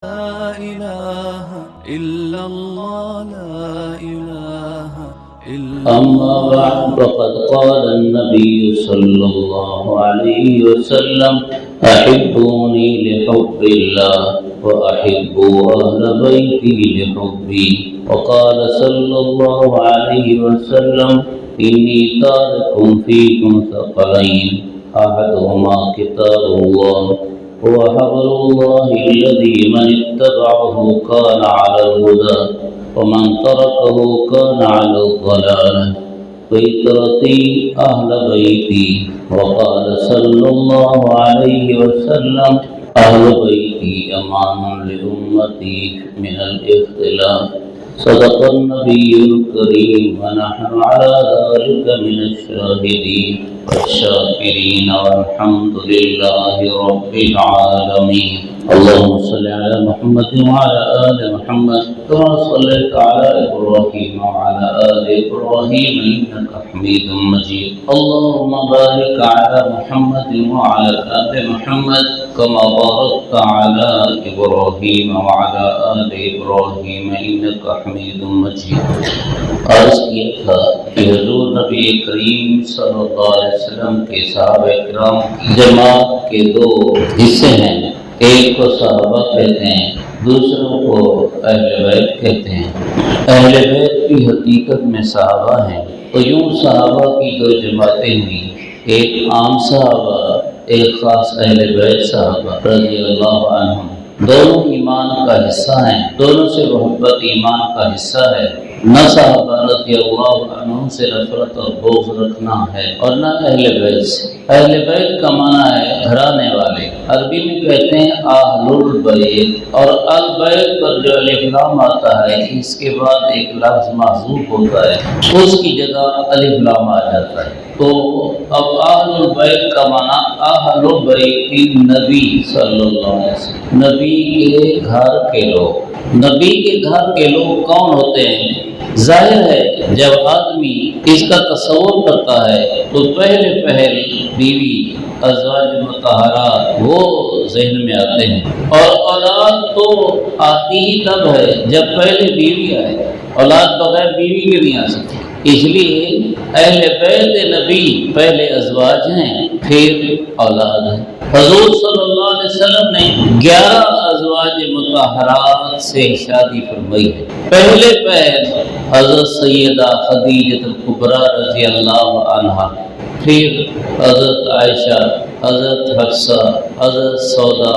لا إله إلا الله لا إله إلا أما بعد فقد قال النبي صلى الله عليه وسلم أحبوني لحب الله وأحبوا أهل بيتي لحبي وقال صلى الله عليه وسلم إني تارك فيكم ثقلين أحدهما كتاب الله هو حبل الله الذي من اتبعه كان على الهدى ومن تركه كان على الضلالة وإترتي أهل بيتي وقال صلى الله عليه وسلم أهل بيتي أمان لأمتي من الاختلاف صدق النبي الكريم ونحن على ذلك من الشاهدين والشاكرين والحمد لله رب العالمين. اللهم صل على محمد وعلى آل محمد كما صليت على إبراهيم وعلى آل إبراهيم إنك حميد مجيد. اللهم بارك على محمد وعلى آل محمد كما باركت على إبراهيم وعلى آل إبراهيم إنك حميد مجيد. عرض کیا تھا کہ حضور نبی کریم صلی اللہ علیہ وسلم کے صحابہ کرام کی جماعت کے دو حصے ہیں، ایک کو صحابہ کہتے ہیں، دوسروں کو اہل بیت کہتے ہیں۔ اہل بیت کی حقیقت میں صحابہ ہیں، تو یوں صحابہ کی دو جماعتیں ہوئیں، ایک عام صحابہ، ایک خاص اہل بیت صحابہ رضی اللہ عنہم۔ دونوں ایمان کا حصہ ہیں، دونوں سے محبت ایمان کا حصہ ہے۔ نہ صحابہ رضی اللہ عنہم سے نفرت اور بغض رکھنا ہے اور نہ اہل بیت سے۔ اہل بیت کا معنی ہے گھرانے والے، عربی میں کہتے ہیں اہل البیت، اور البیت پر جو الف لام آتا ہے اس کے بعد ایک لفظ محذوف ہوتا ہے، اس کی جگہ الف لام آ جاتا ہے۔ تو اب اہل البیت کا معنی اہل بیت النبی صلی اللہ علیہ وسلم، نبی کے گھر کے لوگ۔ نبی کے گھر کے لوگ کون ہوتے ہیں؟ ظاہر ہے جب آدمی اس کا تصور کرتا ہے تو پہل بیوی، ازواج مطہرات وہ ذہن میں آتے ہیں، اور اولاد تو آتی ہی تب ہے جب پہلے بیوی آئے، اولاد بغیر بیوی کے نہیں آ سکتی۔ اس لیے اہل بیت نبی پہلے ازواج ہیں پھر اولاد ہیں۔ حضور صلی اللہ علیہ وسلم نے 11 ازواج مطہرات سے شادی فرمائی ہے۔ پہلے حضرت سیدہ خدیجہ الکبریٰ رضی اللہ عنہا، پھر حضرت عائشہ، حضرت حفصہ، حضرت سودا،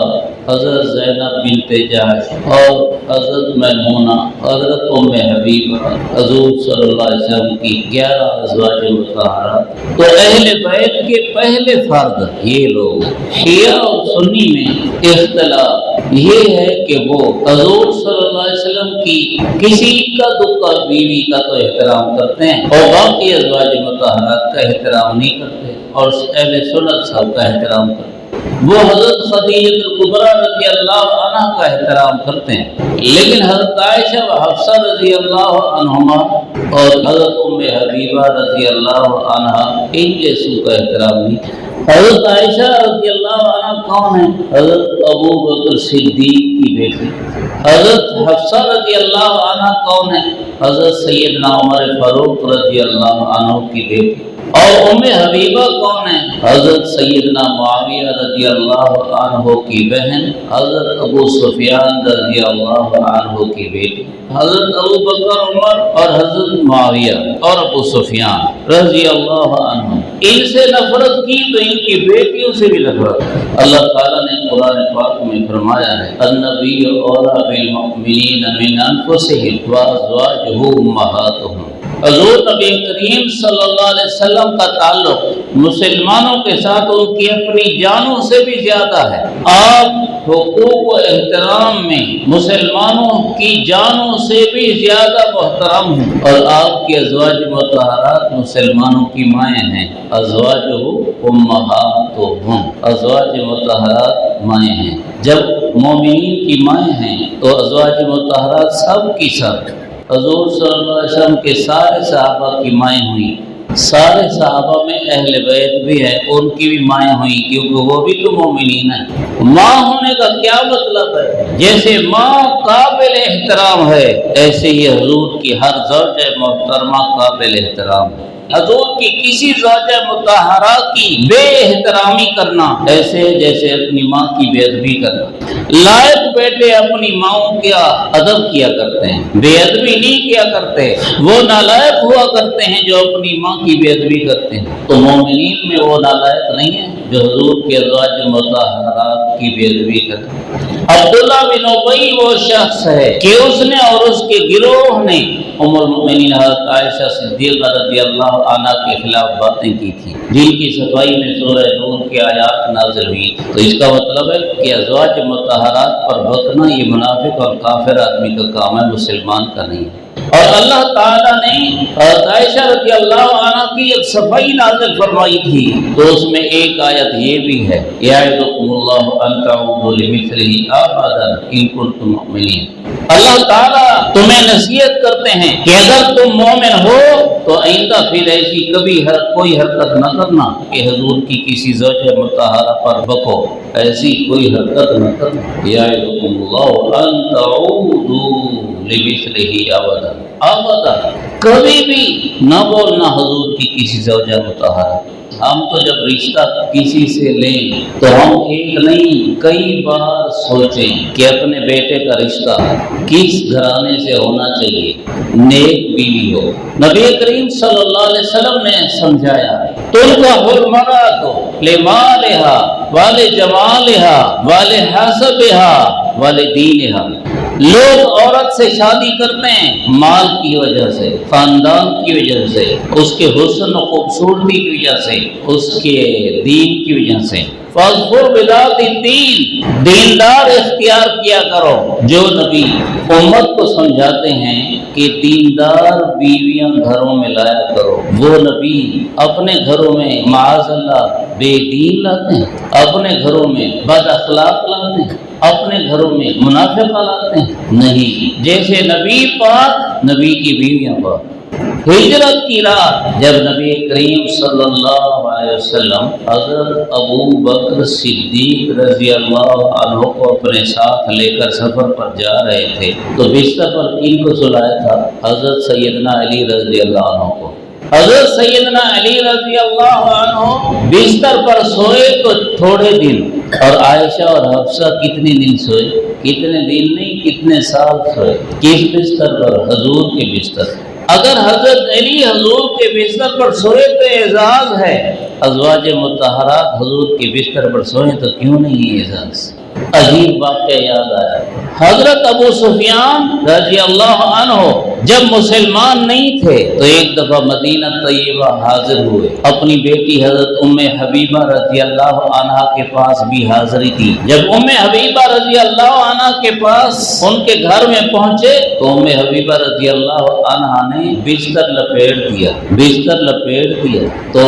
حضرت زینب بنت جحش اور حضرت میمونہ، حضرت ام حبیبہ، حضور صلی اللہ علیہ وسلم کی 11 ازواج مطہرات۔ تو اہل بیت کے پہلے فرد یہ لوگ۔ شیعہ اور سنی میں اختلاف یہ ہے کہ وہ حضور صلی اللہ علیہ وسلم کی کسی کا دکا بیوی کا تو احترام کرتے ہیں اور باقی ازواج مطہرات کا احترام نہیں کرتے، اور اہل سنت سب کا احترام کرتے ہیں۔ وہ حضرت خدیجہ الکبریٰ رضی اللہ عنہ کا احترام کرتے ہیں، لیکن حضرت عائشہ و حفصہ رضی اللہ عنہما اور حضرت ام حبیبہ رضی اللہ عنہا ان جیسوں کا احترام نہیں۔ حضرت عائشہ رضی اللہ عنہ کون ہیں؟ حضرت ابو بکر صدیق کی بیٹی۔ حضرت حفصہ رضی اللہ عنہ کون ہیں؟ حضرت سیدنا عمر فاروق رضی اللہ عنہ کی بیٹی۔ اور ام حبیبہ کون ہیں؟ حضرت سیدنا معاویہ رضی اللہ عنہ کی بہن، حضرت ابو سفیان رضی اللہ عنہ کی بیٹی۔ حضرت ابو بکر، عمر اور حضرت معاویہ اور ابو سفیان رضی اللہ عنہ، ان سے نفرت کی تو ان کی بیٹیوں سے بھی نفرت۔ اللہ تعالیٰ نے قرآن پاک میں فرمایا ہے النبی اولیٰ بالمؤمنین من انفسہم وازواجہ امہاتہم۔ حضور نبی کریم صلی اللہ علیہ وسلم کا تعلق مسلمانوں کے ساتھ ان کی اپنی جانوں سے بھی زیادہ ہے۔ آپ حقوق و احترام میں مسلمانوں کی جانوں سے بھی زیادہ محترم ہیں، اور آپ کی ازواج مطہرات مسلمانوں کی مائیں ہیں۔ ازواجہ امہاتہم، ازواج مطہرات مائیں ہیں۔ جب مومنین کی مائیں ہیں تو ازواج مطہرات سب کی سب، حضور صلی اللہ علیہ وسلم کے سارے صحابہ کی مائیں ہوئیں، سارے صحابہ میں اہل بیت بھی ہے، ان کی بھی مائیں ہوئیں کیونکہ وہ بھی تو مومنین ہیں۔ ماں ہونے کا کیا مطلب ہے؟ جیسے ماں قابل احترام ہے ایسے ہی حضور کی ہر زوجہ محترمہ قابل احترام ہے۔ حضور کی کسی زوجہ مطہرہ کی بے احترامی کرنا ایسے جیسے اپنی ماں کی بے ادبی کرنا۔ لائق بیٹے اپنی ماؤں کا ادب کیا کرتے ہیں، بے ادبی نہیں کیا کرتے، وہ نالائق ہوا کرتے ہیں جو اپنی ماں کی بے ادبی کرتے ہیں۔ تو مومنین میں وہ نالائق نہیں ہے جو حضور کے ازواج مطہرات کی بے ادبی کرتے ہیں۔ عبداللہ بن ابی وہ شخص ہے کہ اس نے اور اس کے گروہ نے ام المؤمنین حضرت عائشہ صدیقہ رضی اللہ عنہا کے خلاف باتیں کی تھی، جن کی صفائی میں سورہ نور کی آیات نازل ہوئی۔ تو اس کا مطلب ہے کہ ازواج مطہرات پر بکنا یہ منافق اور کافر آدمی کا کام ہے، مسلمان کا نہیں ہے۔ اور اللہ تعالیٰ نے حضرت عائشہ رضی اللہ عنہا کی ایک صفائی نازل فرمائی تھی، تو اس میں ایک آیت یہ بھی ہے، یعظکم اللہ ان تعودوا لمثلہ ابدا ان کنتم مؤمنین۔ اللہ تعالیٰ تمہیں نصیحت کرتے ہیں کہ اگر تم مومن ہو تو آئندہ پھر ایسی کبھی کوئی حرکت نہ کرنا کہ حضور کی کسی زوجہ مطہرہ پر بکو، ایسی کوئی حرکت نہ کرنا۔ یعظکم اللہ ان تعودوا لمثلہ ابدا، ابدا کبھی بھی نہ بولنا حضور کی کسی زوجہ مطہرہ۔ ہم تو جب رشتہ کسی سے لیں تو ہم ایک نہیں کئی بار سوچیں کہ اپنے بیٹے کا رشتہ کس گھرانے سے ہونا چاہیے، نیک بیوی ہو۔ نبی کریم صلی اللہ علیہ وسلم نے سمجھایا تنکح المرأة لمالہا ولجمالہا ولحسبہا ولدینہا۔ لوگ عورت سے شادی کرتے ہیں مال کی وجہ سے، خاندان کی وجہ سے، اس کے حسن و خوبصورتی کی وجہ سے، اس کے دین کی وجہ سے۔ فاظفر بذات الدین، دیندار اختیار کیا کرو۔ جو نبی امت کو سمجھاتے ہیں کہ دیندار بیویاں گھروں میں لایا کرو، وہ نبی اپنے گھروں میں معاذ اللہ بے دین لاتے ہیں، اپنے گھروں میں بد اخلاق لاتے ہیں، اپنے گھروں میں منافق لاتے ہیں؟ نہیں، جیسے نبی پاک نبی کی بیویاں پاک۔ ہجرت کی رات جب نبی کریم صلی اللہ علیہ وسلم حضرت ابو بکر صدیق رضی اللہ عنہ کو اپنے ساتھ لے کر سفر پر جا رہے تھے تو بستر پر کن کو سلایا تھا؟ حضرت سیدنا علی رضی اللہ عنہ کو۔ حضرت سیدنا علی رضی اللہ عنہ بستر پر سوئے تو تھوڑے دن، اور عائشہ اور حفصہ کتنے دن سوئے؟ کتنے دن نہیں کتنے سال سوئے۔ کس بستر پر؟ حضور کے بستر۔ اگر حضرت علی حضور کے بستر پر سوئے تو اعزاز ہے، ازواج مطہرات حضور کے بستر پر سوئے تو کیوں نہیں اعزاز؟ عجیب واقعہ یاد آیا۔ حضرت ابو سفیان رضی اللہ عنہ جب مسلمان نہیں تھے تو ایک دفعہ مدینہ طیبہ حاضر ہوئے، اپنی بیٹی حضرت ام حبیبہ رضی اللہ عنہا کے پاس بھی حاضری تھی۔ جب ام حبیبہ رضی اللہ عنہا کے پاس ان کے گھر میں پہنچے تو ام حبیبہ رضی اللہ عنہا نے بستر لپیٹ دیا تو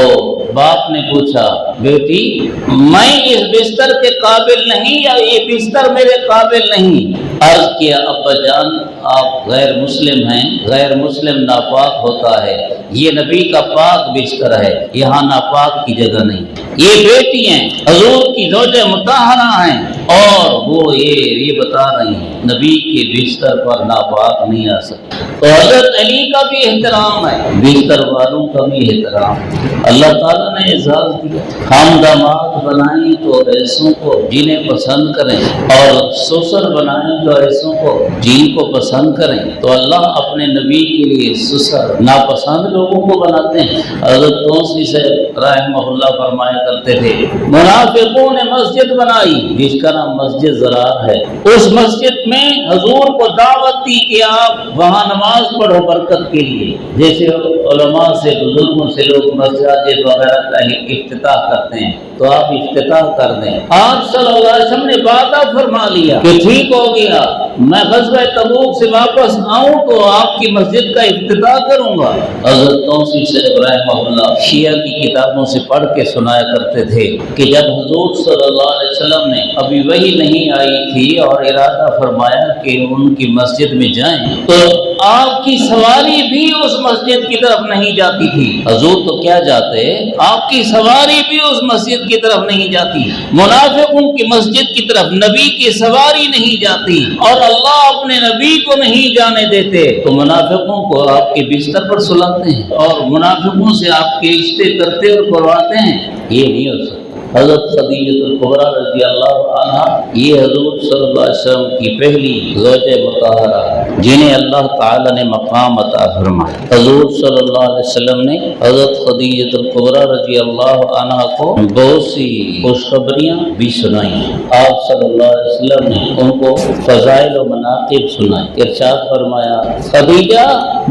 باپ نے پوچھا بیٹی میں اس بستر کے قابل نہیں یا یہ بستر میرے قابل نہیں؟ عرض کیا ابا جان آپ غیر مسلم ہیں، غیر مسلم ناپاک ہوتا ہے، یہ نبی کا پاک بستر ہے، یہاں ناپاک کی جگہ نہیں۔ یہ بیٹی ہیں حضور کی زوجہ مطہرہ ہیں اور وہ یہ بتا رہی ہیں نبی کے بستر پر ناپاک نہیں آ سکتا۔ تو حضرت علی کا بھی احترام ہے، بستر والوں کا بھی احترام ہے۔ اللہ تعالیٰ نے اعزاز دیا، ہم داماد بنائیں تو ایسوں کو جنہیں پسند کریں، اور سسر بنائیں تو ایسوں کو جن کو پسند کریں۔ تو اللہ اپنے نبی کے لیے سسر ناپسند لوگوں کو بناتے ہیں۔ حضرت توسی سے رحمہ اللہ فرمایا کرتے تھے منافقوں نے مسجد بنائی جس کا نام مسجد زرار ہے، اس مسجد میں حضور کو دعوت دی کہ آپ وہاں نماز پڑھو برکت کے لیے، جیسے علماء سے بزرگوں سے لوگ مساجد وغیرہ کا افتتاح کرتے ہیں تو آپ افتتاح کر دیں۔ آپ صلی اللہ علیہ وسلم نے وعدہ فرما لیا کہ ٹھیک ہو گیا، میں غزوہ تبوک سے واپس آؤں تو آپ کی مسجد کا افتتاح کروں گا۔ حضرت توسی سے ابراہیم اللہ شیعہ کی کتابوں سے پڑھ کے سنایا کرتے تھے کہ جب حضور صلی اللہ علیہ وسلم نے ابھی وحی نہیں آئی تھی اور ارادہ فرمایا کہ ان کی مسجد میں جائیں تو آپ کی سواری بھی اس مسجد کی طرف نہیں جاتی تھی۔ حضور تو کیا جاتے، آپ کی سواری بھی اس مسجد کی طرف نہیں جاتی۔ منافقوں کی مسجد کی طرف نبی کی سواری نہیں جاتی اور اللہ اپنے نبی کو نہیں جانے دیتے تو منافقوں کو آپ کے بستر پر سلاتے ہیں اور منافقوں سے آپ کے رشتے کرتے اور کرواتے ہیں، یہ نہیں ہو سکتا۔ حضرت خدیجہ الکبریٰ رضی اللہ عنہا یہ حضور صلی اللہ علیہ وسلم کی پہلی زوج مطہرہ جنہیں اللہ تعالی نے مقام عطا فرمایا۔ حضور صلی اللہ علیہ وسلم نے حضرت خدیجہ الکبریٰ رضی اللہ عنہا کو بہت سی خوشخبریاں بھی سنائیں۔ آپ صلی اللہ علیہ وسلم نے ان کو فضائل و مناقب سنائے۔ ارشاد فرمایا، خدیجہ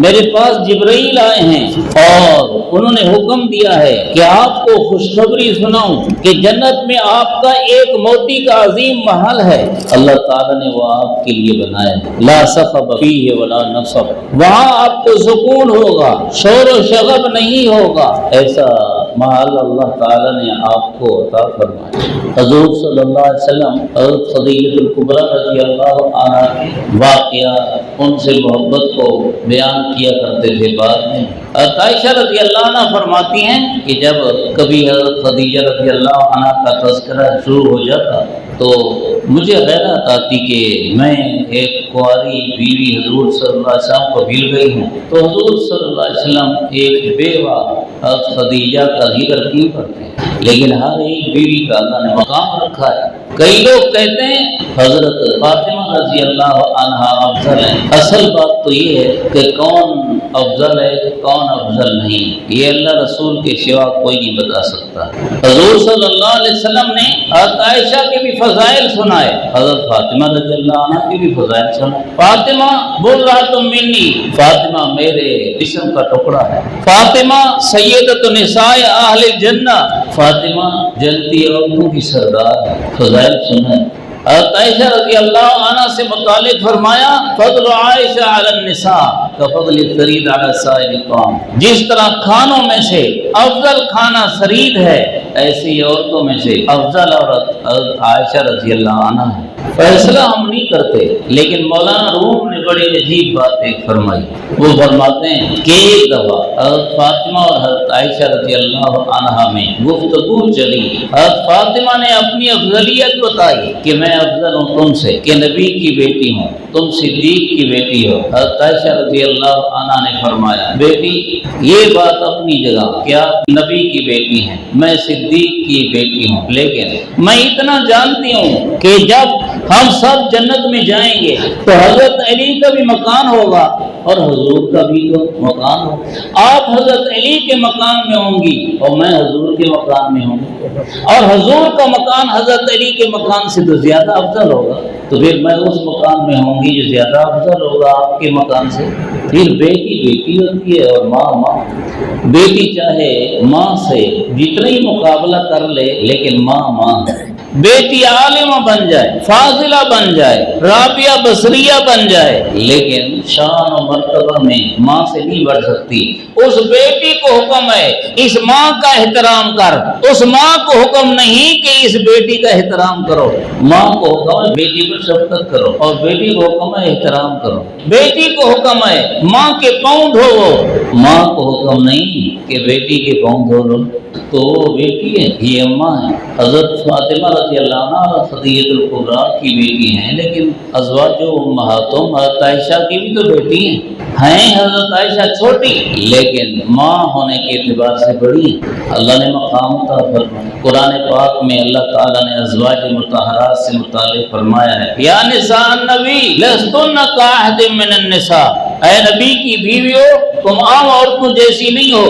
میرے پاس جبرائیل آئے ہیں اور انہوں نے حکم دیا ہے کہ آپ کو خوشخبری سناؤں کہ جنت میں آپ کا ایک موتی کا عظیم محل ہے، اللہ تعالیٰ نے وہ آپ کے لیے بنایا ہے، لا صخب فیہ ولا نصب، وہاں آپ کو سکون ہوگا، شور و شغب نہیں ہوگا، ایسا محل اللہ تعالیٰ نے آپ کو عطا فرمایا۔ حضور صلی اللہ علیہ وسلم حضرت خدیجہ الکبریٰ رضی اللہ عنہا کے واقعات ان سے محبت کو بیان کیا کرتے تھے۔ بعد میں عائشہ رضی اللہ عنہ فرماتی ہیں کہ جب کبھی حضرت خدیجہ رضی اللہ عنہ کا تذکرہ شروع ہو جاتا تو مجھے غیرت آتی کہ میں ایک کنواری بیوی حضور صلی اللہ علیہ وسلم کو مل گئی ہوں تو حضور صلی اللہ علیہ وسلم ایک بیوہ حضرت خدیجہ کا ذکر کیوں کرتے ہیں؟ لیکن ہر ایک بیوی کا اللہ نے مقام رکھا ہے۔ کئی لوگ کہتے ہیں حضرت فاطمہ رضی اللہ عنہا افضل ہے۔ اصل بات تو یہ ہے کہ کون افضل ہے کون افضل نہیں، یہ اللہ رسول کے سوا کوئی نہیں بتا سکتا۔ حضور صلی اللہ علیہ وسلم نے حضرت عائشہ کے بھی فضائل سنائے، حضرت فاطمہ رضی اللہ عنہ کے بھی فضائل سنائے۔ فاطمہ برۃ منی، فاطمہ میرے جسم کا ٹکڑا ہے۔ فاطمہ سیدۃ نساء اہل الجنہ، فاطمہ جنتی عورتوں کی سردار ہے، فضائل سنائے۔ حضرت عائشہ رضی اللہ عنہ سے متعلق فرمایا، فضل عائشہ علی النساء کفضل الثرید علی سائر الطعام، جس طرح کھانوں میں سے افضل کھانا ثرید ہے ایسی عورتوں میں سے افضل عورت حضرت عائشہ رضی اللہ عنہ ہے۔ فیصلہ ہم نہیں کرتے لیکن مولانا روم نے بڑی عجیب بات ایک فرمائی، وہ فرماتے ہیں کہ ایک دفعہ حضرت فاطمہ اور حضرت عائشہ رضی اللہ عنہا میں گفتگو چلی۔ حضرت فاطمہ نے اپنی افضلیت بتائی کہ میں افضل ہوں تم سے، کہ نبی کی بیٹی ہوں، تم صدیق کی بیٹی ہو۔ حضرت عائشہ رضی اللہ عنہا نے فرمایا، بیٹی یہ بات اپنی جگہ کیا نبی کی بیٹی ہیں، میں صدیق کی بیٹی ہوں، لیکن میں اتنا جانتی ہوں کہ جب ہم سب جنت میں جائیں گے تو حضرت علی کا بھی مکان ہوگا اور حضور کا بھی تو مکان ہوگا۔ آپ حضرت علی کے مکان میں ہوں گی اور میں حضور کے مکان میں ہوں گی، اور حضور کا مکان حضرت علی کے مکان سے تو زیادہ افضل ہوگا، تو پھر میں اس مکان میں ہوں گی جو زیادہ افضل ہوگا آپ کے مکان سے۔ پھر بیٹی بیٹی ہوتی ہے اور ماں ماں، بیٹی چاہے ماں سے جتنا ہی مقابلہ کر لے لیکن ماں ماں ہے۔ بیٹی عالمہ بن جائے، فاضلہ بن جائے، رابعہ بصریہ بن جائے، لیکن شان و مرتبہ میں ماں سے نہیں بڑھ سکتی۔ اس بیٹی کو حکم ہے اس ماں کا احترام کر، اس ماں کو حکم نہیں کہ اس بیٹی کا احترام کرو۔ ماں کو حکم ہے بیٹی پر شفقت کرو اور بیٹی کو حکم ہے احترام کرو۔ بیٹی کو حکم ہے ماں کے پاؤں دھوو، ماں کو حکم نہیں کہ بیٹی کے پاؤں دھو لو، تو وہ بیٹی ہے، یہ اماں ہے۔ حضرت فاطمہ رضی اللہ عنہ خدیجہ الکبریٰ کی بیٹی ہیں، لیکن ازواج امہاتہم حضرت عائشہ کی بھی تو بیٹی ہیں۔ حضرت عائشہ چھوٹی لیکن ماں ہونے کے اعتبار سے بڑی، اللہ نے مقام عطا فرمایا۔ قرآن پاک میں اللہ تعالیٰ نے ازواج مطہرات سے متعلق فرمایا ہے، یا نساء النبی لستن کاحد من النساء، اے نبی کی بیویوں تم عام عورتوں جیسی نہیں ہو،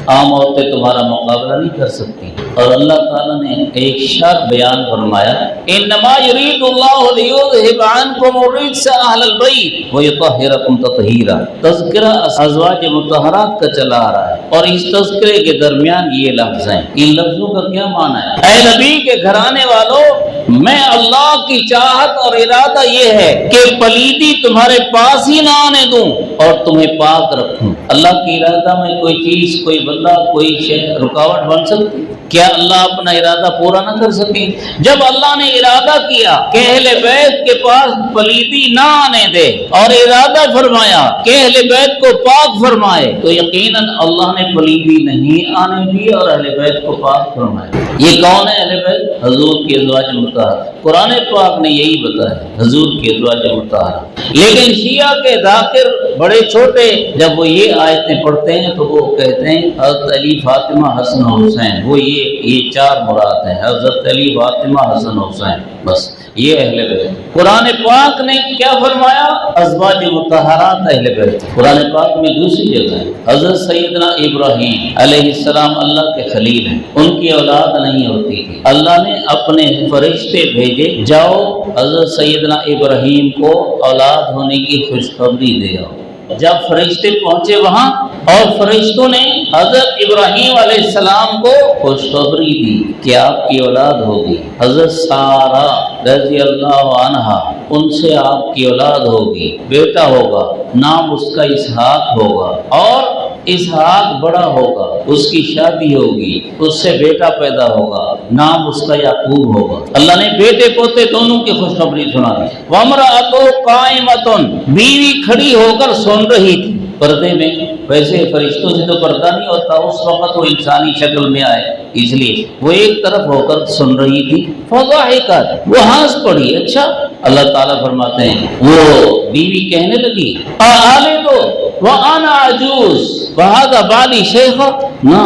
عام عورتیں تمہارا مقابلہ نہیں کر سکتی۔ اور اللہ تعالیٰ نے ایک شرط بیان فرمایا، انما یرید اللہ لیذھب عنکم الرجس اہل البیت ویطہرکم تطہیرا۔ تذکرہ ازواج مطہرات کا چلا آ رہا ہے اور اس تذکرے کے درمیان یہ لفظ ہیں۔ ان لفظوں کا کیا معنی ہے؟ اے نبی کے گھرانے والوں میں اللہ کی چاہت اور ارادہ یہ ہے کہ پلیدی تمہارے پاس ہی نہ آنے دوں اور تمہیں پاک رکھوں۔ اللہ کی ارادہ میں کوئی چیز، کوئی بندہ، کوئی شے رکاوٹ بن سکتی؟ کیا اللہ اپنا ارادہ پورا نہ کر سکے؟ جب اللہ نے ارادہ کیا کہ اہل بیت کے پاس پلیدی نہ آنے دے اور ارادہ فرمایا کہ اہل بیت کو پاک فرمائے، تو یقیناً اللہ نے پلیدی نہیں آنے دی اور اہل بیت کو پاک فرمایا۔ یہ کون ہے اہل بیت؟ حضور کی ازواج مطہرہ۔ قرآن پاک نے یہی بتایا، حضور کی ازواج مطہرہ۔ لیکن شیعہ کے ذاکر بڑے چھوٹے جب وہ یہ آیتیں پڑھتے ہیں تو وہ کہتے ہیں حضرت علی، فاطمہ، حسن و حسین، وہ یہ چار مراد ہیں، حضرت علی، فاطمہ، حسن و حسین، بس یہ اہل بیت۔ قرآن پاک نے کیا فرمایا؟ ازواج مطہرات اہل بیت۔ قرآن پاک میں دوسری جگہ ہے، حضرت سیدنا ابراہیم علیہ السلام اللہ کے خلیل ہیں، ان کی اولاد نہیں ہوتی تھی، اللہ نے اپنے فرشتے بھیجے، جاؤ حضرت سیدنا ابراہیم کو اولاد ہونے کی خوشخبری دے آؤ۔ جب فرشتے پہنچے وہاں اور فرشتوں نے حضرت ابراہیم علیہ السلام کو خوشخبری دی کہ آپ کی اولاد ہوگی، حضرت سارہ رضی اللہ عنہا، ان سے آپ کی اولاد ہوگی، بیٹا ہوگا، نام اس کا اسحاق ہوگا، اور اسحاق بڑا ہوگا، اس کی شادی ہوگی، اس سے بیٹا پیدا ہوگا، نام اس کا یعقوب ہوگا۔ اللہ نے بیٹے پوتے دونوں کی خوشخبری سنا دی۔ وَامْرَأَتُهُ قَائِمَةٌ، بیوی کھڑی ہو کر سن رہی تھی پردے میں۔ ویسے فرشتوں سے تو پردہ نہیں ہوتا، اس وقت وہ انسانی شکل میں آئے، اس لیے وہ ایک طرف ہو کر سن رہی تھی۔ فَضَحِكَتْ، وہ ہنس پڑی۔ اچھا، اللہ تعالیٰ فرماتے ہیں وہ بیوی کہنے لگی آلدُ وَأَنَا عَجُوزٌ وَهَذَا بَالِي شَيْخٌ، نہ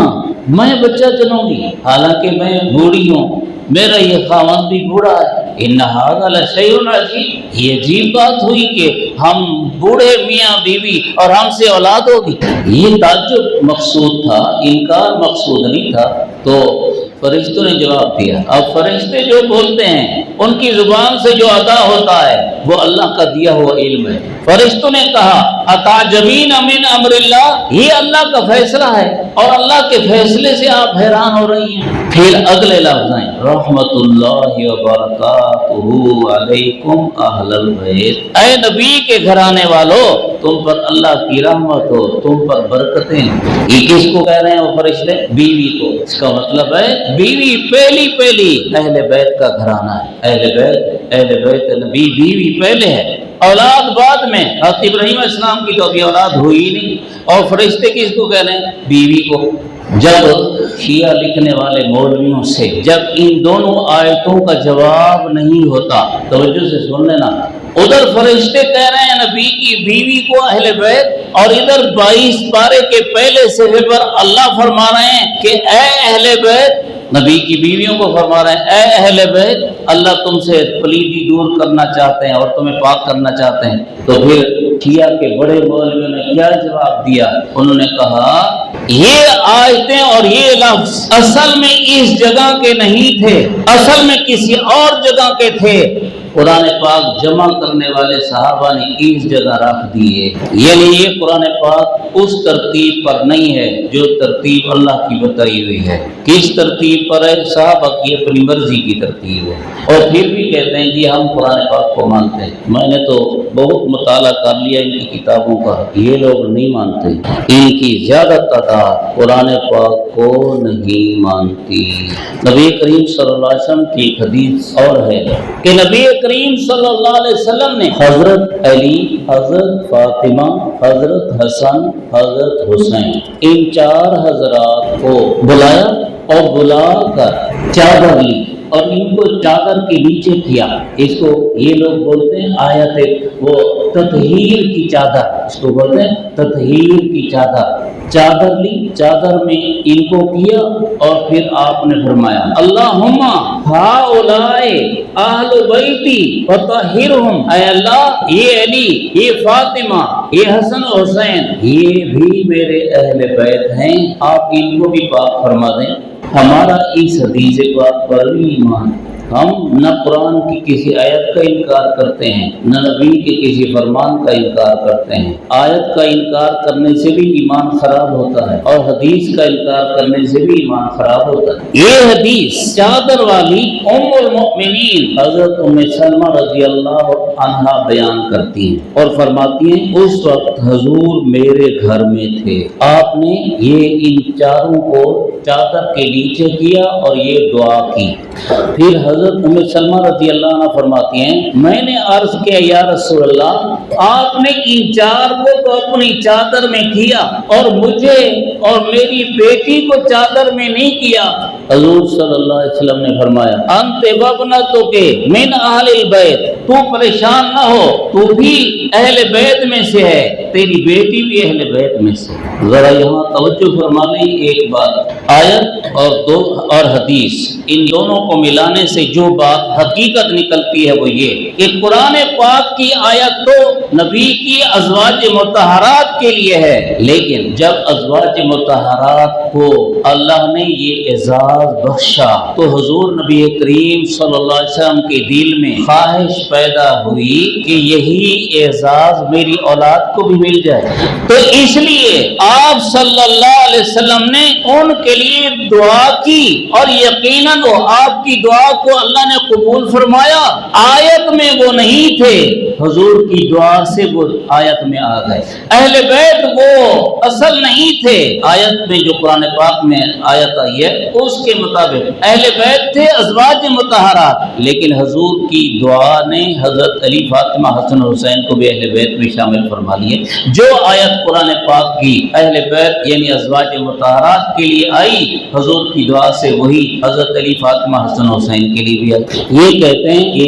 میں بچہ جنوں گی حالانکہ میں بوڑھی ہوں، میرا یہ خاوند بھی بوڑھا ہے۔ ان هذا لشیء عجیب، یہ عجیب بات ہوئی کہ ہم بوڑھے میاں بیوی اور ہم سے اولاد ہوگی۔ یہ تعجب مقصود تھا، انکار مقصود نہیں تھا۔ تو فرشتوں نے جواب دیا۔ اب فرشتے جو بولتے ہیں ان کی زبان سے جو ادا ہوتا ہے وہ اللہ کا دیا ہوا علم ہے۔ فرشتوں نے کہا اتعجبین من امر اللہ، یہ اللہ کا فیصلہ ہے اور اللہ کے فیصلے سے آپ حیران ہو رہی ہیں۔ پھر اگلے لفظ ہیں رحمت اللہ وبرکاتہ علیکم اہل البیت، اے نبی کے گھرانے والو تم پر اللہ کی رحمت ہو، تم پر برکتیں۔ یہ کس کو کہہ رہے ہیں وہ فرشتے؟ بیوی کو۔ اس کا مطلب ہے بیوی پہلی اہل بیت کا گھرانہ ہے۔ اہل بیت نبی، بیوی پہلے ہے، اولاد بعد میں۔ حضرت ابراہیم علیہ السلام کی تو ابھی اولاد ہوئی نہیں، اور فرشتے کس کو کہہ رہے ہیں؟ بیوی کو۔ جب شیعہ لکھنے والے مولویوں سے جب ان دونوں آیتوں کا جواب نہیں ہوتا، توجہ سے سن لینا، ادھر فرشتے کہہ رہے ہیں نبی کی بیوی کو اہل بیت، اور ادھر 22 پارے کے پہلے صفحے پر اللہ فرما رہے ہیں کہ اے اہل بیت، نبی کی بیویوں کو فرما رہے ہیں اے اہل بیت، اللہ تم سے پلیدی دور کرنا چاہتے ہیں اور تمہیں پاک کرنا چاہتے ہیں۔ تو پھر شیعہ کے بڑے مولویوں نے کیا جواب دیا؟ انہوں نے کہا یہ آیتیں اور یہ لفظ اصل میں اس جگہ کے نہیں تھے، اصل میں کسی اور جگہ کے تھے۔ قرآن پاک جمع کرنے والے صحابہ نے اس جگہ رکھ دیے، یعنی یہ قرآن پاک اس ترتیب پر نہیں ہے جو ترتیب اللہ کی بتائی ہوئی ہے۔ کس ترتیب پر ہے؟ صحابہ کی اپنی مرضی کی ترتیب ہے، اور پھر بھی کہتے ہیں جی ہم قرآن پاک کو مانتے ہیں۔ میں نے تو بہت مطالعہ کر لیا ان کی کتابوں کا، یہ لوگ نہیں مانتے، ان کی زیادہ تعداد قرآن پاک کو نہیں مانتی۔ نبی کریم صلی اللہ علیہ وسلم کی حدیث اور ہے کہ نبی کریم صلی اللہ علیہ وسلم نے حضرت علی، حضرت فاطمہ، حضرت حسن، حضرت حسین، ان 4 حضرات کو بلایا اور بلا کر چادر لی اور ان کو چادر کے نیچے کیا۔ اس کو یہ لوگ بولتے ہیں آیت وہ تطہیر کی چادر، اس کو بولتے ہیں تطہیر کی چادر۔ چادر لی، چادر میں ان کو کیا اور پھر آپ نے فرمایا اللہم ہؤلاء اہل بیتی فطہرہم، اے اللہ یہ علی، یہ فاطمہ، یہ حسن و حسین، یہ بھی میرے اہل بیت ہیں، آپ ان کو بھی پاک فرما دیں۔ ہمارا اس حدیث پاک پر بھی ایمان، ہم نہ قرآن کی کسی آیت کا انکار کرتے ہیں، نہ نبی کے کسی فرمان کا انکار کرتے ہیں۔ آیت کا انکار کرنے سے بھی ایمان خراب ہوتا ہے اور حدیث کا انکار کرنے سے بھی ایمان خراب ہوتا ہے۔ یہ حدیث چادر والی ام المؤمنین حضرت ام سلمہ رضی اللہ عنہا بیان کرتی ہیں اور فرماتی ہیں اس وقت حضور میرے گھر میں تھے، آپ نے یہ ان چاروں کو چادر کے نیچے کیا اور یہ دعا کی۔ پھر حضرت ام سلمہ رضی اللہ عنہ فرماتی ہیں میں نے عرض کیا یا رسول اللہ آپ نے ان چار کو تو اپنی چادر میں کیا اور مجھے اور میری بیٹی کو چادر میں نہیں کیا۔ حضور صلی اللہ علیہ وسلم نے فرمایا انت وابنتک من اہل البیت، تو پریشان نہ ہو، تو بھی اہل بیت میں سے ہے، تیری بیٹی بھی اہل بیت میں سے۔ ذرا یہاں توجہ فرما لیں ایک بات، آیت اور حدیث ان دونوں کو ملانے سے جو بات حقیقت نکلتی ہے وہ یہ کہ قرآن پاک کی آیت تو نبی کی ازواج مطہرات کے لیے ہے، لیکن جب ازواج مطہرات کو اللہ نے یہ اعزاز بخشا تو حضور نبی کریم صلی اللہ علیہ وسلم کے دل میں خواہش پیدا ہوئی کہ یہی اعزاز میری اولاد کو بھی مل جائے، تو اس لیے آپ صلی اللہ علیہ وسلم نے ان کے لیے دعا کی اور یقیناً وہ آپ کی دعا کو اللہ نے قبول فرمایا۔ آیت میں وہ نہیں تھے، حضور کی دعا سے وہ آیت میں آ گئے۔ اہل بیت وہ اصل نہیں تھے، آیت میں جو قرآن پاک میں آیت آئی ہے اس کے مطابق اہل بیت تھے ازواج مطہرات، لیکن حضور کی دعا نے حضرت علی فاطمہ حسن حسین کو بھی اہل بیت میں شامل فرما لیے۔ جو آیت قرآن پاک کی اہل بیت یعنی ازواج مطہرات کے لیے آئی حضور کی دعا سے وہی حضرت علی فاطمہ حسن حسین کے لیے بھی آئی۔ یہ کہتے ہیں کہ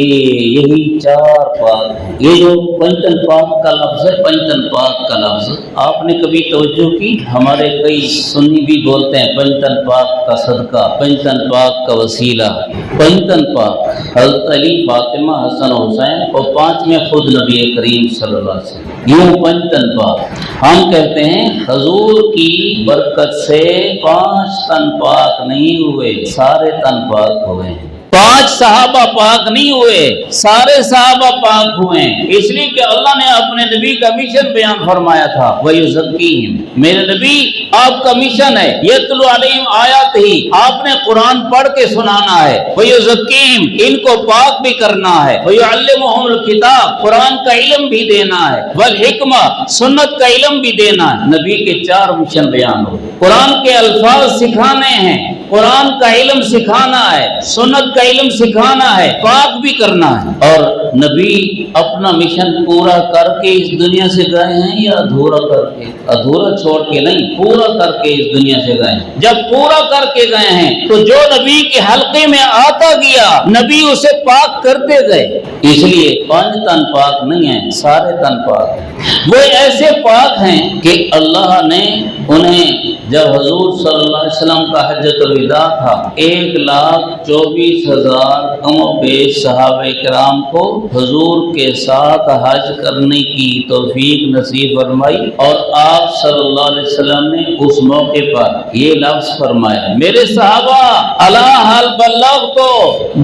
یہی چار پاک ہیں۔ یہ جو پنجتن پاک کا لفظ ہے، پنجتن پاک کا لفظ آپ نے کبھی توجہ کی؟ ہمارے کئی سنی بھی بولتے ہیں پنجتن پاک کا صدقہ، پنجتن پاک کا وسیلہ۔ پنجتن پاک حضرت علی فاطمہ حسن حسین اور پانچ میں خود نبی کریم صلی اللہ علیہ وسلم، یوں پنجتن پاک۔ ہم کہتے ہیں حضور کی برکت سے 5 تن پاک نہیں ہوئے، سارے تن پاک ہوئے ہیں۔ 5 صحابہ پاک نہیں ہوئے، سارے صحابہ پاک ہوئے، اس لیے کہ اللہ نے اپنے نبی کا مشن بیان فرمایا تھا وَيُزَكِّيهِمْ، میرے نبی آپ کا مشن ہے یتلو علیہم آیات ہی، آپ نے قرآن پڑھ کے سنانا ہے، وَيُزَكِّيهِمْ ان کو پاک بھی کرنا ہے، وَيُعَلِّمُهُمُ الْكِتَابَ قرآن کا علم بھی دینا ہے، وَالْحِكْمَةَ سنت کا علم بھی دینا ہے۔ نبی کے 4 مشن بیان ہو، قرآن کے الفاظ سکھانے ہیں، قرآن کا علم سکھانا ہے، سنت کا علم سکھانا ہے، پاک بھی کرنا ہے۔ اور نبی اپنا مشن پورا کر کے اس دنیا سے گئے ہیں یا ادھورا کر کے؟ ادھورا چھوڑ کے نہیں، پورا کر کے اس دنیا سے گئے ہیں۔ جب پورا کر کے گئے ہیں تو جو نبی کے حلقے میں آتا گیا نبی اسے پاک کرتے گئے، اس لیے 5 تن پاک نہیں ہیں، سارے تن پاک ہیں۔ وہ ایسے پاک ہیں کہ اللہ نے انہیں جب حضور صلی اللہ علیہ وسلم کا حجۃ الوداع تھا 1,24,000 کم و بیش صحابہ کرام کو حضور کے ساتھ حج کرنے کی توفیق نصیب فرمائی، اور آپ صلی اللہ علیہ وسلم نے اس موقع پر یہ لفظ فرمایا میرے صحابہ الا حل بلغت،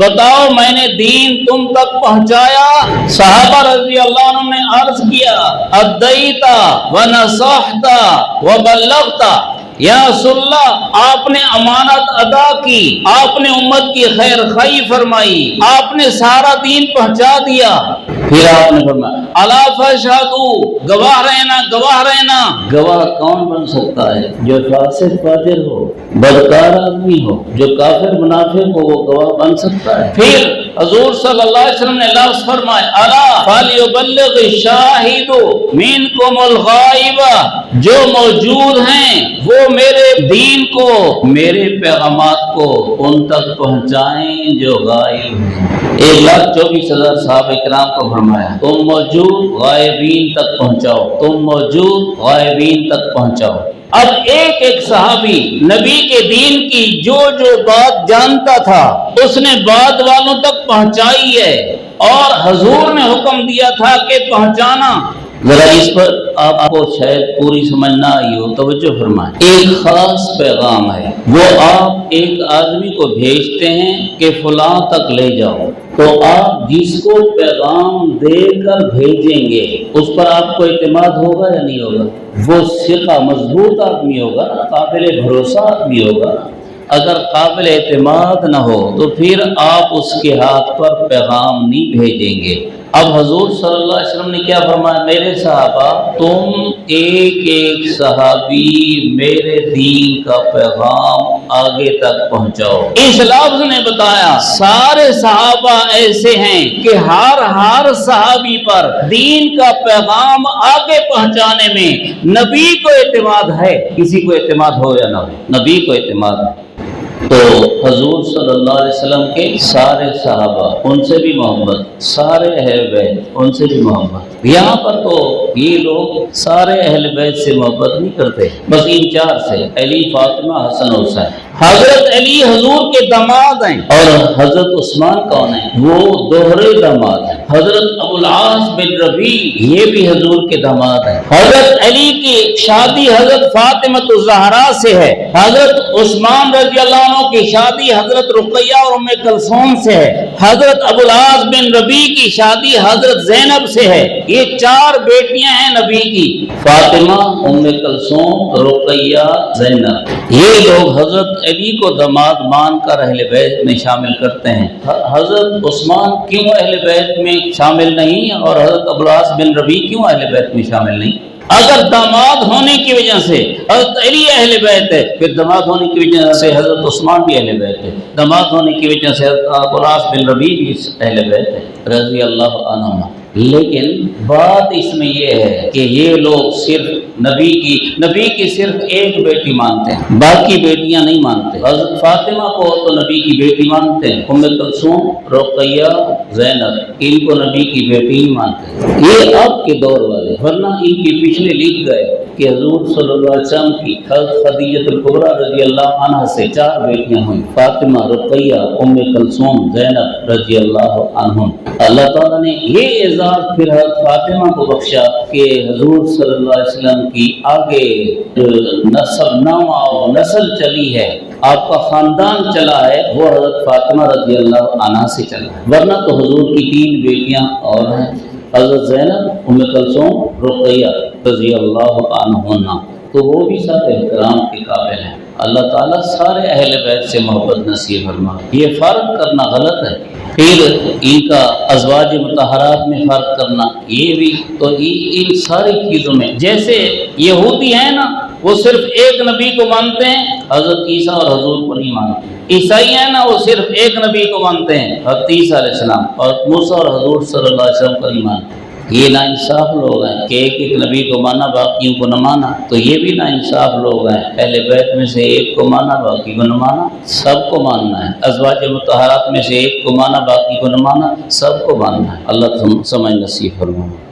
بتاؤ میں نے دین تم تک پہنچایا؟ صحابہ رضی اللہ عنہ نے عرض کیا ادیت ونصحت وبلغت، یا رسول اللہ آپ نے امانت ادا کی، آپ نے امت کی خیر خواہی فرمائی، آپ نے سارا دین پہنچا دیا۔ پھر آپ نے فرمایا الا فاشهدوا، گواہ رہنا، گواہ رہنا۔ گواہ کون بن سکتا ہے؟ جو فاسق فاجر ہو، بدکار آدمی ہو، جو کافر منافق ہو، وہ گواہ بن سکتا ہے؟ پھر حضور صلی اللہ علیہ وسلم نے لفظ فرمایا الا فلیبلغ الشاہد منکم الغائب، جو موجود ہیں وہ میرے دین کو، میرے پیغامات کو ان تک پہنچائیں جو غائب ہیں۔ 1,24,000 صحابہ کرام کو فرمایا تم موجود غائبین تک پہنچاؤ، تم موجود غائبین تک پہنچاؤ۔ اب ایک ایک صحابی نبی کے دین کی جو بات جانتا تھا اس نے بعد والوں تک پہنچائی ہے، اور حضور نے حکم دیا تھا کہ پہنچانا۔ ذرا اس پر آپ کو شاید پوری سمجھ نہ آئی ہو، توجہ فرمائیں۔ ایک خاص پیغام ہے، وہ آپ ایک آدمی کو بھیجتے ہیں کہ فلاں تک لے جاؤ، تو آپ جس کو پیغام دے کر بھیجیں گے اس پر آپ کو اعتماد ہوگا یا نہیں ہوگا؟ وہ ثقہ مضبوط آدمی ہوگا، قابل بھروسہ آدمی ہوگا۔ اگر قابل اعتماد نہ ہو تو پھر آپ اس کے ہاتھ پر پیغام نہیں بھیجیں گے۔ اب حضور صلی اللہ علیہ وسلم نے کیا فرمایا؟ میرے صحابہ، تم ایک ایک صحابی میرے دین کا پیغام آگے تک پہنچاؤ۔ اس لفظ نے بتایا سارے صحابہ ایسے ہیں کہ ہر صحابی پر دین کا پیغام آگے پہنچانے میں نبی کو اعتماد ہے، کسی کو اعتماد ہو یا نہ ہو، نبی کو اعتماد ہے۔ تو حضور صلی اللہ علیہ وسلم کے سارے صحابہ، ان سے بھی محبت، سارے اہل بیت ان سے بھی محبت۔ یہاں پر تو یہ لوگ سارے اہل بیت سے محبت نہیں کرتے، بس ان چار سے، علی، فاطمہ، حسن، حسین۔ حضرت علی حضور کے داماد ہیں، اور حضرت عثمان کون ہیں؟ وہ دوہرے داماد ہیں۔ حضرت ابو العاص بن ربیع یہ بھی حضور کے داماد ہیں۔ حضرت علی کی شادی حضرت فاطمہ الزہرا سے ہے۔ حضرت عثمان رضی اللہ عنہ کی شادی حضرت رقیہ اور ام کلثوم سے ہے۔ حضرت ابو العاص بن ربیع کی شادی حضرت زینب سے ہے۔ یہ چار بیٹیاں ہیں نبی کی، فاطمہ، ام کلثوم، رقیہ، زینب۔ یہ لوگ حضرت علی کو داماد مان کر اہل بیت میں شامل کرتے ہیں۔ حضرت عثمان کیوں اہل بیت میں شامل نہیں اور حضرت ابو العاص بن ربیع کیوں اہل بیت میں شامل نہیں؟ اگر داماد ہونے کی وجہ سے حضرت علی اہل بیت ہے، پھر داماد ہونے کی وجہ سے حضرت عثمان بھی اہل بیت ہے، داماد ہونے کی وجہ سے حضرت ابو العاص بن ربیع بھی اہل بیت ہے رضی اللہ عنہما۔ لیکن بات اس میں یہ ہے کہ یہ لوگ صرف نبی کی صرف ایک بیٹی مانتے ہیں، باقی بیٹیاں نہیں مانتے۔ حضرت فاطمہ کو تو نبی کی بیٹی مانتے ہیں، ام کلثوم، رقیہ، زینب، ان کو نبی کی بیٹی ہی مانتے ہیں۔ یہ اب کے دور والے، ورنہ ان کے پچھلے لکھ گئے کہ حضور صلی اللہ علیہ وسلم کی حضرت خدیجہ الکبریٰ رضی اللہ عنہا سے چار بیٹیاں ہوئیں، فاطمہ، رقیہ، ام کلثوم، زینب رضی اللہ عنہم۔ اللہ تعالیٰ نے یہ اعزاز پھر حضرت فاطمہ کو بخشا کہ حضور صلی اللہ علیہ وسلم کی آگے نسل چلی ہے، آپ کا خاندان چلا ہے، وہ حضرت فاطمہ رضی اللہ عنہا سے چلا ہے۔ ورنہ تو حضور کی تین بیٹیاں اور ہیں، حضرت زینب، ام کلثوم، رقیہ رضی اللہ عنہن، تو وہ بھی سب احترام کے قابل ہیں۔ اللہ تعالیٰ سارے اہل بیت سے محبت نصیب فرمائے۔ یہ فرق کرنا غلط ہے، پھر ان کا ازواج مطہرات میں فرق کرنا، یہ بھی تو ان ساری چیزوں میں، جیسے یہودی ہیں نا، وہ صرف ایک نبی کو مانتے ہیں، حضرت عیسیٰ اور حضور کو نہیں مانتے۔ عیسائی ہیں نا، وہ صرف ایک نبی کو مانتے ہیں، حضرت عیسیٰ علیہ السلام، اور موسیٰ اور حضور صلی اللہ علیہ وسلم کو نہیں مانتے۔ یہ ناانصاف لوگ ہیں کہ ایک ایک نبی کو مانا باقیوں کو نہ مانا، تو یہ بھی ناانصاف لوگ ہیں، اہل بیت میں سے ایک کو مانا باقی کو نہ مانا، سب کو ماننا ہے۔ ازواج مطہرات میں سے ایک کو مانا باقی کو نہ مانا، سب کو ماننا ہے۔ اللہ سمجھ نصیب فرمائے۔